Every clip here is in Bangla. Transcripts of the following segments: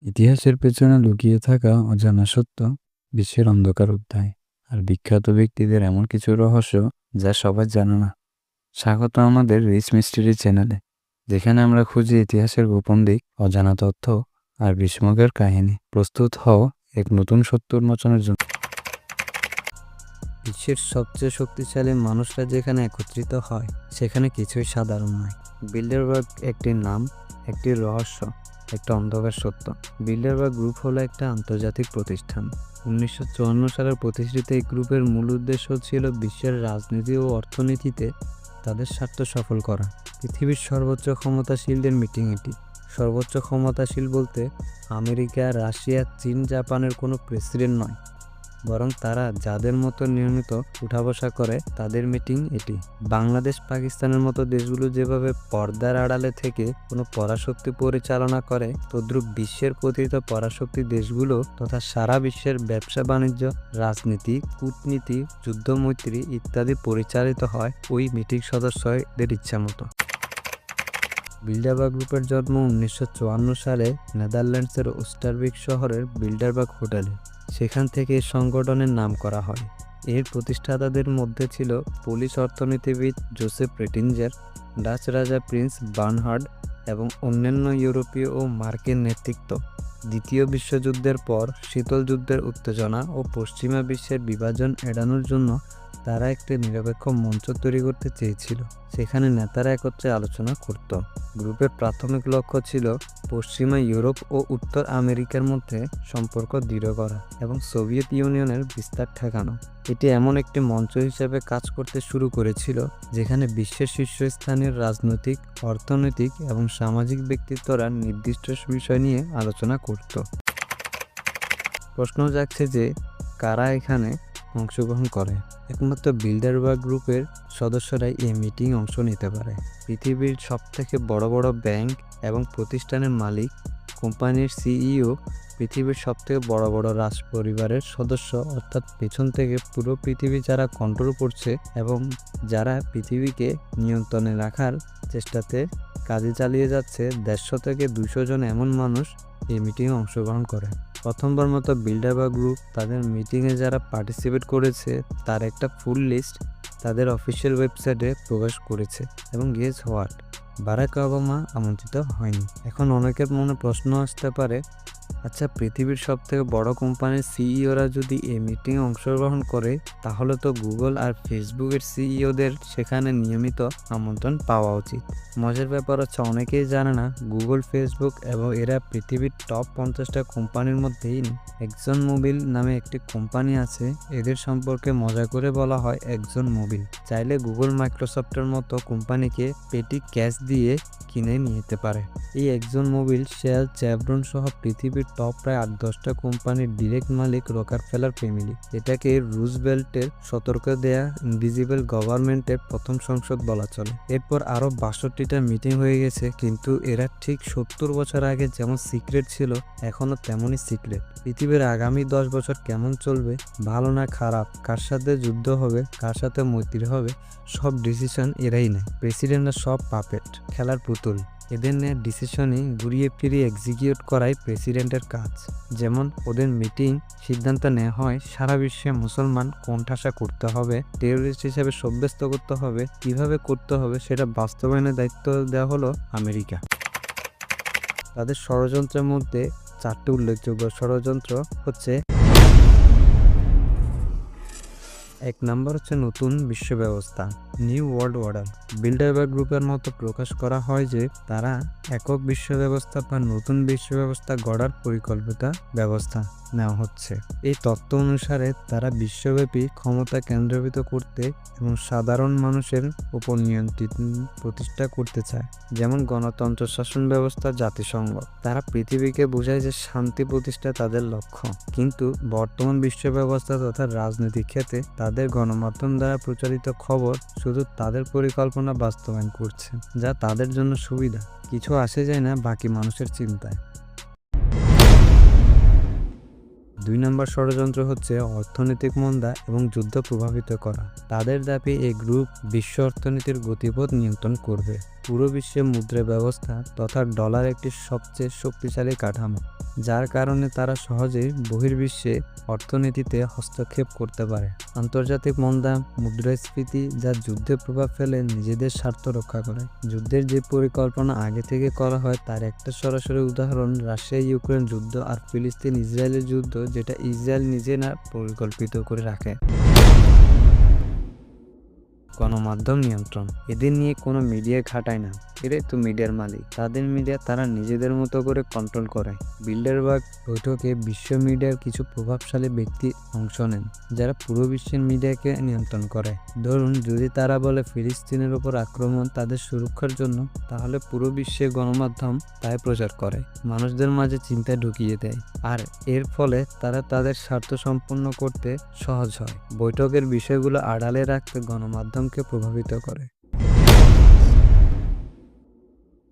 ইতিহাসের পেছনে লুকিয়ে থাকা অজানা সত্য, বিশ্বের অন্ধকার অধ্যায়, আর বিখ্যাত ব্যক্তিদের এমন কিছু রহস্য যা সবাই জানে না। স্বাগত আমাদের রিচ মিস্ট্রি চ্যানেলে, যেখানে আমরা খুঁজি ইতিহাসের গোপন দিক, অজানা তথ্য আর বিস্ময়কর কাহিনী। প্রস্তুত হও এক নতুন সত্য উন্মোচনের জন্য। বিশ্বের সবচেয়ে শক্তিশালী মানুষরা যেখানে একত্রিত হয়, সেখানে কিছুই সাধারণ নয়। বিল্ডারবার্গ একটি নাম, একটি রহস্য, একটা অন্ধকার সত্য। বিল্ডারবার্গ গ্রুপ হলো একটা আন্তর্জাতিক প্রতিষ্ঠান। 1954 সালের প্রতিষ্ঠিত এই গ্রুপের মূল উদ্দেশ্য ছিল বিশ্বের রাজনীতি ও অর্থনীতিতে তাদের স্বার্থ সফল করা। পৃথিবীর সর্বোচ্চ ক্ষমতাশীলদের মিটিং এটি। সর্বোচ্চ ক্ষমতাশীল বলতে আমেরিকা, রাশিয়া, চীন, জাপানের কোনো প্রেসিডেন্ট নয়, বরং তারা যাদের মতো নিয়মিত উঠা বসা করে তাদের মিটিং এটি। বাংলাদেশ, পাকিস্তানের মতো দেশগুলো যেভাবে পর্দার আড়ালে থেকে কোনো পরাশক্তি পরিচালনা করে, তদ্রূপ বিশ্বের কথিত পরাশক্তি দেশগুলো তথা সারা বিশ্বের ব্যবসা বাণিজ্য, রাজনীতি, কূটনীতি, যুদ্ধমৈত্রী ইত্যাদি পরিচালিত হয় ওই মিটিং সদস্যদের ইচ্ছা মতো। বিল্ডারবার্গ গ্রুপের জন্ম 1954 সালে নেদারল্যান্ডসের ওস্টারবিক শহরের বিল্ডারবার্গ হোটেলে। সেখান থেকে সংগঠনের নাম করা হয়। এর প্রতিষ্ঠাতাদের মধ্যে ছিল পোলিশ অর্থনীতিবিদ জোসেফ রেটিনজার, ডাচ রাজা প্রিন্স বার্নহার্ড এবং অন্যান্য ইউরোপীয় ও মার্কিন নেতৃত্ব। দ্বিতীয় বিশ্বযুদ্ধের পর শীতল যুদ্ধের উত্তেজনা ও পশ্চিমা বিশ্বের বিভাজন এড়ানোর জন্য তারা একটি নিরপেক্ষ মঞ্চ তৈরি করতে চেয়েছিল, সেখানে নেতারা একত্রে আলোচনা করত। গ্রুপের প্রাথমিক লক্ষ্য ছিল পশ্চিমা ইউরোপ ও উত্তর আমেরিকার মধ্যে সম্পর্ক দৃঢ় করা এবং সোভিয়েত ইউনিয়নের বিস্তার ঠেকানো। এটি এমন একটি মঞ্চ হিসেবে কাজ করতে শুরু করেছিল যেখানে বিশ্বের শীর্ষস্থানীয় রাজনৈতিক, অর্থনৈতিক এবং সামাজিক ব্যক্তিত্বরা নির্দিষ্ট বিষয় নিয়ে আলোচনা করত। প্রশ্ন জাগছে যে কারা এখানে অংশগ্রহণ করে। একমাত্র বিল্ডারবার্গ গ্রুপের সদস্যরাই এই মিটিং অংশ নিতে পারে। পৃথিবীর সবথেকে বড় বড় ব্যাংক এবং প্রতিষ্ঠানের মালিক, কোম্পানির সিইও, পৃথিবীর সবথেকে বড় বড় রাজ পরিবারের সদস্য, অর্থাৎ পেছন থেকে পুরো পৃথিবী যারা কন্ট্রোল করছে এবং যারা পৃথিবীকে নিয়ন্ত্রণে রাখার চেষ্টাতে কাজে চালিয়ে যাচ্ছে, 150 থেকে 200 জন এমন মানুষ এই মিটিংয়ে অংশগ্রহণ করে। প্রথমবার মতো বিল্ডারবার্গ গ্রুপ তাদের মিটিংয়ে যারা পার্টিসিপেট করেছে তার একটা ফুল লিস্ট তাদের অফিসিয়াল ওয়েবসাইটে প্রকাশ করেছে। এবং গেস হোয়াট, বারাক ওবামা আমন্ত্রিত হয়নি। এখন অনেকের মনে প্রশ্ন আসতে পারে, আচ্ছা, পৃথিবীর সবথেকে বড় কোম্পানির সিইওরা যদি এই মিটিংয়ে অংশগ্রহণ করে, তাহলে তো গুগল আর ফেসবুকের সিইওদের সেখানে নিয়মিত আমন্ত্রণ পাওয়া উচিত। মজার ব্যাপার হচ্ছে, অনেকেই জানে না গুগল, ফেসবুক এবং এরা পৃথিবীর টপ 50টা কোম্পানির মধ্যেই নেই। এক্সন মোবিল নামে একটি কোম্পানি আছে, এদের সম্পর্কে মজা করে বলা হয় এক্সন মোবিল। চাইলে গুগল, মাইক্রোসফটের মতো কোম্পানিকে পেটি ক্যাশ দিয়ে কিনে নিতে পারে। এই এক্সন মোবিল, শেল, চ্যাভরন সহ পৃথিবীর টপ প্রায় 8-10টা কোম্পানির ডিরেক্ট মালিক রকারফেলার ফ্যামিলি। এটাকে রুজভেল্টের সতর্ক দেয়া ইনভিজিবল গভর্নমেন্টের প্রথম সংসদ বলা চলে। এরপর আরো 62টা মিটিং হয়ে গেছে, কিন্তু এরা ঠিক 70 বছর আগে যেমন সিক্রেট ছিল, এখনো তেমনই সিক্রেট। পৃথিবীর আগামী 10 বছর কেমন চলবে, ভালো না খারাপ, কার সাথে যুদ্ধ হবে, কার সাথে মৈত্রী হবে, সব ডিসিশন এরাই নেয়। প্রেসিডেন্টরা সব পাপেট, খেলার পুতুল। এদের নেওয়া ডিসিশনই ঘুরিয়ে ফিরিয়ে এক্সিকিউট করাই প্রেসিডেন্টের কাজ। যেমন ওদের মিটিং সিদ্ধান্ত নেওয়া হয় সারা বিশ্বে মুসলমান কোণঠাসা করতে হবে, টেরোরিস্ট হিসেবে সাব্যস্ত করতে হবে, কিভাবে করতে হবে সেটা বাস্তবায়নের দায়িত্ব দেওয়া হলো আমেরিকা। তাদের ষড়যন্ত্রের মধ্যে 4টি উল্লেখযোগ্য ষড়যন্ত্র হচ্ছে, 1 নম্বর হচ্ছে নতুন বিশ্ব ব্যবস্থা, নিউ ওয়ার্ল্ড অর্ডার। বিল্ডারবার্গ গ্রুপের মতো প্রকাশ করা হয় যে তারা একক বিশ্ব ব্যবস্থা বা নতুন বিশ্ব ব্যবস্থা গড়ার পরিকল্পিত ব্যবস্থা নেওয়া হচ্ছে। এই তত্ত্ব অনুসারে তারা বিশ্বব্যাপী ক্ষমতা কেন্দ্রীভূত করতে এবং সাধারণ মানুষের উপর নিয়ন্ত্রণ প্রতিষ্ঠা করতে চায়, যেমন গণতন্ত্র, শাসন ব্যবস্থা, জাতিসংঘ। তারা পৃথিবীকে বোঝায় যে শান্তি প্রতিষ্ঠা তাদের লক্ষ্য, কিন্তু বর্তমান বিশ্ব ব্যবস্থা তথা রাজনৈতিক ক্ষেত্রে তাদের গণমাধ্যম দ্বারা প্রচারিত খবর শুধু তাদের পরিকল্পনা বাস্তবায়ন করছে, যা তাদের জন্য সুবিধা। কিছু আসে যায় না বাকি মানুষের চিন্তায়। 2 নম্বর ষড়যন্ত্র হচ্ছে অর্থনৈতিক মন্দা এবং যুদ্ধ প্রভাবিত করা। তাদের দাবি এই গ্রুপ বিশ্ব অর্থনীতির গতিপথ নিয়ন্ত্রণ করবে। পুরো বিশ্বে মুদ্রা ব্যবস্থা তথা ডলার একটি সবচেয়ে শক্তিশালী কাঠামো, যার কারণে তারা সহজেই বহির্বিশ্বে অর্থনীতিতে হস্তক্ষেপ করতে পারে। আন্তর্জাতিক মন্দা, মুদ্রাস্ফীতি যা যুদ্ধে প্রভাব ফেলে নিজেদের স্বার্থ রক্ষা করে। যুদ্ধের যে পরিকল্পনা আগে থেকে করা হয় তার একটা সরাসরি উদাহরণ রাশিয়া ইউক্রেন যুদ্ধ আর ফিলিস্তিন ইসরায়েলের যুদ্ধ, যেটা ইসরায়েল নিজে না পরিকল্পিত করে রাখে। গণমাধ্যম নিয়ন্ত্রণ, এদের নিয়ে কোনো মিডিয়া খাটায় না, এরাই তো মিডিয়ার মালিক। তাদের মিডিয়া তারা নিজেদের মতো করে কন্ট্রোল করে। বিল্ডারবার্গ বৈঠকে বিশ্ব মিডিয়ার কিছু প্রভাবশালী ব্যক্তি অংশ নেন, যারা পুরো বিশ্বের মিডিয়াকে নিয়ন্ত্রণ করে। ধরুন, যদি তারা বলে ফিলিস্তিনের ওপর আক্রমণ তাদের সুরক্ষার জন্য, তাহলে পুরো বিশ্বের গণমাধ্যম তাই প্রচার করে, মানুষদের মাঝে চিন্তায় ঢুকিয়ে দেয়, আর এর ফলে তারা তাদের স্বার্থ সম্পন্ন করতে সহজ হয়। বৈঠকের বিষয়গুলো আড়ালে রাখতে গণমাধ্যমকে প্রভাবিত করে।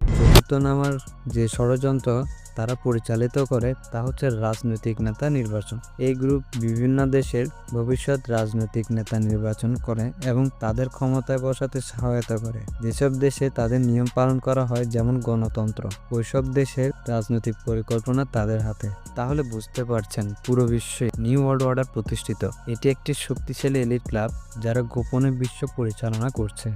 চতুর্থ নাম্বার যে ষড়যন্ত্র তারা পরিচালিত করে তা হচ্ছে রাজনৈতিক নেতা নির্বাচন। এই গ্রুপ বিভিন্ন দেশের ভবিষ্যৎ রাজনৈতিক নেতা নির্বাচন করে এবং তাদের ক্ষমতায় বসাতে সহায়তা করে। যেসব দেশে তাদের নিয়ম পালন করা হয়, যেমন গণতন্ত্র, ওইসব দেশের রাজনৈতিক পরিকল্পনা তাদের হাতে। তাহলে বুঝতে পারছেন, পুরো বিশ্বে নিউ ওয়ার্ল্ড অর্ডার প্রতিষ্ঠিত। এটি একটি শক্তিশালী এলিট ক্লাব যারা গোপনে বিশ্ব পরিচালনা করছে।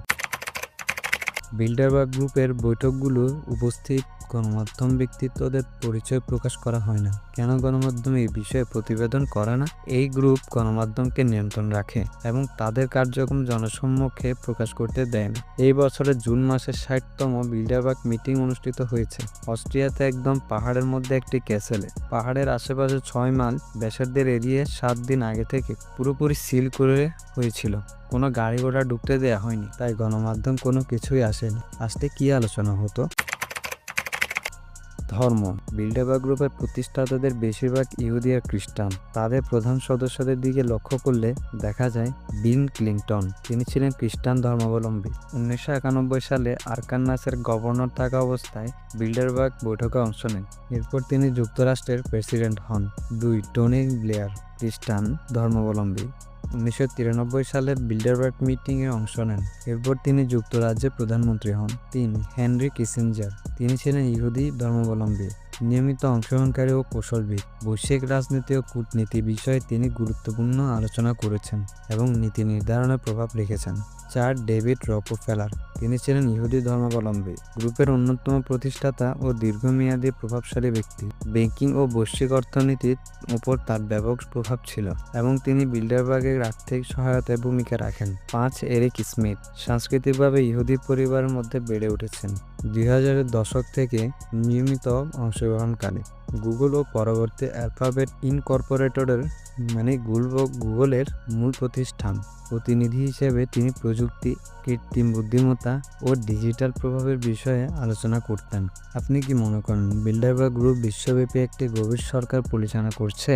বিল্ডারবার্গ গ্রুপের বৈঠকগুলো উপস্থিত গণমাধ্যম ব্যক্তিত্বদের পরিচয় প্রকাশ করা হয় না। কেন গণমাধ্যম এই বিষয়ে প্রতিবেদন করে না? এই গ্রুপ গণমাধ্যমকে নিয়ন্ত্রণ রাখে এবং তাদের কার্যক্রম জনসম্মুখে প্রকাশ করতে দেয় না। এই বছরের জুন মাসে 60তম বিল্ডারবার্গ মিটিং অনুষ্ঠিত হয়েছে অস্ট্রিয়াতে, একদম পাহাড়ের মধ্যে একটি ক্যাসেলে। পাহাড়ের আশেপাশে 6 মাইল ব্যাসার্ধের এরিয়া 7 দিন আগে থেকে পুরোপুরি সিল করে হয়েছিল। কোনো গাড়ি ঘোড়া ঢুকতে দেওয়া হয়নি, তাই গণমাধ্যম কোনো কিছুই আসেনি। আসতে কি আলোচনা হতো? ধর্ম। বিল্ডারবার্গ গ্রুপের প্রতিষ্ঠাতাদের বেশিরভাগ ইহুদি আর খ্রিস্টান। তাদের প্রধান সদস্যদের দিকে লক্ষ্য করলে দেখা যায় বিল ক্লিনটন, তিনি ছিলেন খ্রিস্টান ধর্মাবলম্বী। 1991 সালে আরকানসাসের গভর্নর থাকা অবস্থায় বিল্ডারবার্গ বৈঠকে অংশ নেন। এরপর তিনি যুক্তরাষ্ট্রের প্রেসিডেন্ট হন। 2. টনি ব্লেয়ার, খ্রিস্টান ধর্মাবলম্বী, 1993 সালে বিল্ডারবার্গ মিটিংয়ে অংশ নেন। এরপর তিনি যুক্তরাজ্যের প্রধানমন্ত্রী হন। 3. হেনরি কিসিঞ্জার, তিনি ছিলেন ইহুদি ধর্মাবলম্বী, নিয়মিত অংশগ্রহণকারী ও কৌশলবিদ। বৈশ্বিক রাজনীতি ও কূটনীতি বিষয়ে তিনি গুরুত্বপূর্ণ আলোচনা করেছেন এবং নীতি নির্ধারণে প্রভাব রেখেছেন। 4. ডেভিড রকফেলার, তিনি ছিলেন ইহুদি ধর্মাবলম্বী, গ্রুপের অন্যতম প্রতিষ্ঠাতা ও দীর্ঘমেয়াদী প্রভাবশালী ব্যক্তি। ব্যাংকিং ও বৈশ্বিক অর্থনীতির উপর তার ব্যাপক প্রভাব ছিল এবং তিনি বিল্ডারবার্গের আর্থিক সহায়তায় ভূমিকা রাখেন। 5. এরিক স্মিথ, সাংস্কৃতিকভাবে ইহুদি পরিবারের মধ্যে বেড়ে উঠেছেন। 2000-এর দশক থেকে নিয়মিত অংশগ্রহণকারী। গুগল ও পরবর্তী অ্যালফাবেট ইনকর্পোরেটেডের গুগলের মূল প্রতিষ্ঠান প্রতিনিধি হিসেবে তিনি প্রযুক্তি, কৃত্রিম বুদ্ধিমত্তা ও ডিজিটাল প্রভাবের বিষয়ে আলোচনা করতেন। আপনি কি মনে করেন বিল্ডারবার্গ গ্রুপ বিশ্বব্যাপী একটি গভীর সরকার পরিচালনা করছে?